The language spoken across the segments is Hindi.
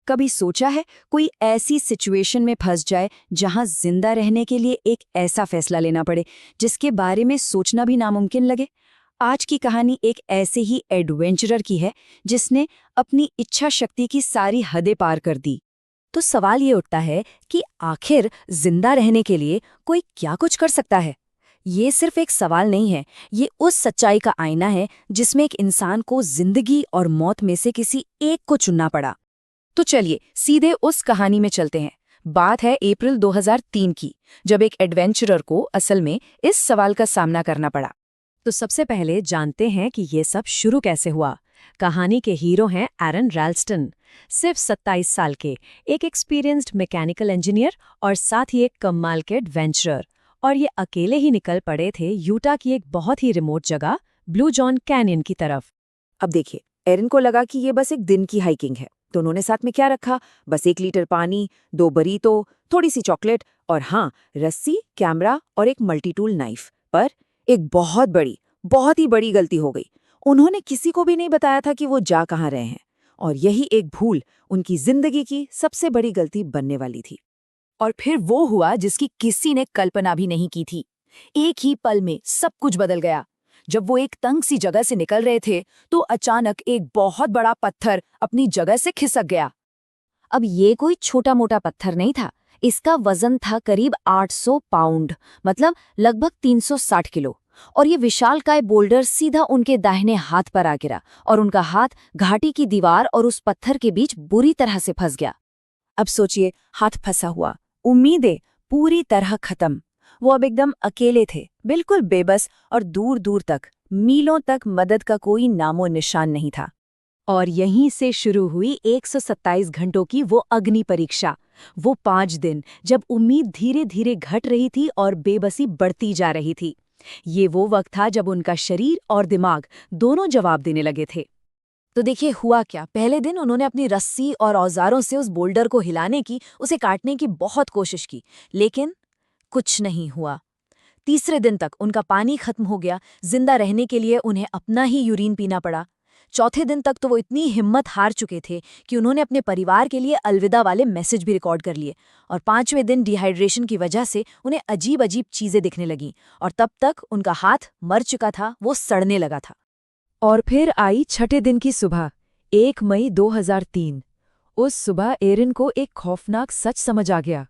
कभी सोचा है कोई ऐसी सिचुएशन में फंस जाए जहां जिंदा रहने के लिए एक ऐसा फैसला लेना पड़े जिसके बारे में सोचना भी नामुमकिन लगे। आज की कहानी एक ऐसे ही एडवेंचरर की है जिसने अपनी इच्छा शक्ति की सारी हदें पार कर दी। तो सवाल ये उठता है कि आखिर जिंदा रहने के लिए कोई क्या कुछ कर सकता है। ये सिर्फ एक सवाल नहीं है, ये उस सच्चाई का आईना है जिसमें एक इंसान को जिंदगी और मौत में से किसी एक को चुनना पड़ा। तो चलिए सीधे उस कहानी में चलते हैं। बात है अप्रैल 2003 की, जब एक एडवेंचरर को असल में इस सवाल का सामना करना पड़ा। तो सबसे पहले जानते हैं कि ये सब शुरू कैसे हुआ। कहानी के हीरो हैं एरन रैल्स्टन, सिर्फ 27 साल के, एक एक्सपीरियंस्ड मैकेनिकल इंजीनियर और साथ ही एक कमाल के एडवेंचरर। और ये अकेले ही निकल पड़े थे यूटा की एक बहुत ही रिमोट जगह ब्लू जॉन कैनियन की तरफ। अब देखिए, एरन को लगा कि ये बस एक दिन की हाइकिंग है, तो उन्होंने साथ में क्या रखा? बस 1 लीटर पानी, 2 बरीतो, थोड़ी सी चॉकलेट और हाँ, रस्सी, कैमरा और एक मल्टी टूल नाइफ। पर एक बहुत ही बड़ी गलती हो गई। उन्होंने किसी को भी नहीं बताया था कि वो जा कहाँ रहे हैं, और यही एक भूल उनकी जिंदगी की सबसे बड़ी गलती बनने वाली थी। और फिर वो हुआ जिसकी किसी ने कल्पना भी नहीं की थी। एक ही पल में सब कुछ बदल गया। जब वो एक तंग सी जगह से निकल रहे थे तो अचानक एक बहुत बड़ा पत्थर अपनी जगह से खिसक गया। अब ये कोई छोटा मोटा पत्थर नहीं था, इसका वजन था करीब 800 पाउंड, मतलब लगभग 360 किलो। और ये विशालकाय बोल्डर सीधा उनके दाहिने हाथ पर आ गिरा और उनका हाथ घाटी की दीवार और उस पत्थर के बीच बुरी तरह से फंस गया। अब सोचिए, हाथ फंसा हुआ, उम्मीदें पूरी तरह खत्म। वो अब एकदम अकेले थे, बिल्कुल बेबस, और दूर दूर तक, मीलों तक मदद का कोई नामो निशान नहीं था। और यहीं से शुरू हुई 127 घंटों की वो अग्नि परीक्षा। वो 5 दिन जब उम्मीद धीरे धीरे घट रही थी और बेबसी बढ़ती जा रही थी। ये वो वक्त था जब उनका शरीर और दिमाग दोनों जवाब देने लगे थे। तो देखिए हुआ क्या। पहले दिन उन्होंने अपनी रस्सी और औजारों से उस बोल्डर को हिलाने की, उसे काटने की बहुत कोशिश की, लेकिन कुछ नहीं हुआ। तीसरे दिन तक उनका पानी खत्म हो गया। जिंदा रहने के लिए उन्हें अपना ही यूरिन पीना पड़ा। चौथे दिन तक तो वो इतनी हिम्मत हार चुके थे कि उन्होंने अपने परिवार के लिए अलविदा वाले मैसेज भी रिकॉर्ड कर लिए। और 5वें दिन डिहाइड्रेशन की वजह से उन्हें अजीब अजीब चीजें दिखने लगीं, और तब तक उनका हाथ मर चुका था, वो सड़ने लगा था। और फिर आई 6ठे दिन की सुबह, 1 मई 2003। उस सुबह एरिन को एक खौफनाक सच समझ आ गया।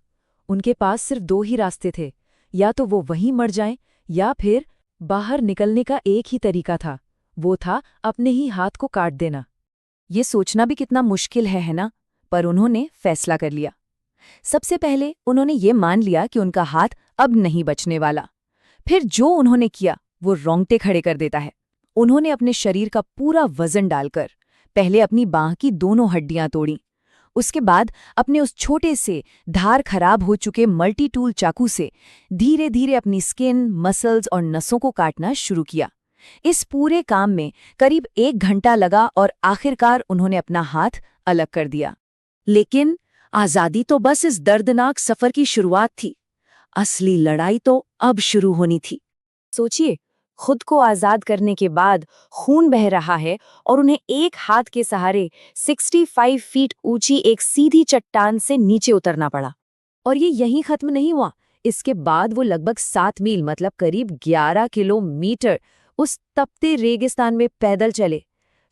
उनके पास सिर्फ 2 ही रास्ते थे, या तो वो वहीं मर जाएं या फिर बाहर निकलने का एक ही तरीका था, वो था अपने ही हाथ को काट देना। ये सोचना भी कितना मुश्किल है ना? पर उन्होंने फैसला कर लिया। सबसे पहले उन्होंने ये मान लिया कि उनका हाथ अब नहीं बचने वाला। फिर जो उन्होंने किया वो रोंगटे खड़े कर देता है। उन्होंने अपने शरीर का पूरा वजन डालकर पहले अपनी बांह की दोनों हड्डियां तोड़ी। उसके बाद अपने उस छोटे से धार खराब हो चुके मल्टी टूल चाकू से धीरे धीरे अपनी स्किन, मसल्स और नसों को काटना शुरू किया। इस पूरे काम में करीब 1 घंटा लगा और आखिरकार उन्होंने अपना हाथ अलग कर दिया। लेकिन आजादी तो बस इस दर्दनाक सफर की शुरुआत थी। असली लड़ाई तो अब शुरू होनी थी। सोचिए, खुद को आजाद करने के बाद खून बह रहा है और उन्हें एक हाथ के सहारे 65 फीट ऊंची एक सीधी चट्टान से नीचे उतरना पड़ा। और ये यहीं खत्म नहीं हुआ। इसके बाद वो लगभग 7 मील, मतलब करीब 11 किलोमीटर उस तपते रेगिस्तान में पैदल चले।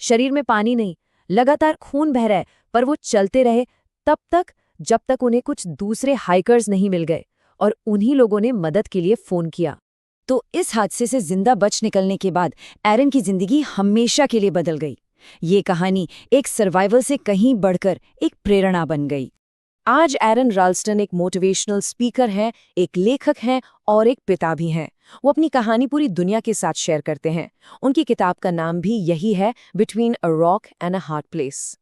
शरीर में पानी नहीं, लगातार खून बह रहा है, पर वो चलते रहे तब तक जब तक उन्हें कुछ दूसरे हाइकर्स नहीं मिल गए और उन्हीं लोगों ने मदद के लिए फोन किया। तो इस हादसे से जिंदा बच निकलने के बाद एरन की जिंदगी हमेशा के लिए बदल गई। ये कहानी एक सर्वाइवल से कहीं बढ़कर एक प्रेरणा बन गई। आज एरन रैल्स्टन एक मोटिवेशनल स्पीकर हैं, एक लेखक हैं और एक पिता भी हैं। वो अपनी कहानी पूरी दुनिया के साथ शेयर करते हैं। उनकी किताब का नाम भी यही है, between a rock and a hard place.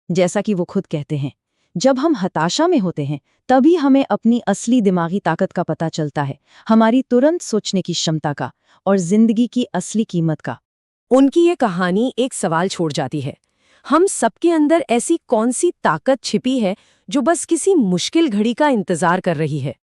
जैसा कि वो खुद कहते हैं, जब हम हताशा में होते हैं तभी हमें अपनी असली दिमागी ताकत का पता चलता है, हमारी तुरंत सोचने की क्षमता का और जिंदगी की असली कीमत का। उनकी ये कहानी एक सवाल छोड़ जाती है, हम सबके अंदर ऐसी कौन सी ताकत छिपी है जो बस किसी मुश्किल घड़ी का इंतजार कर रही है?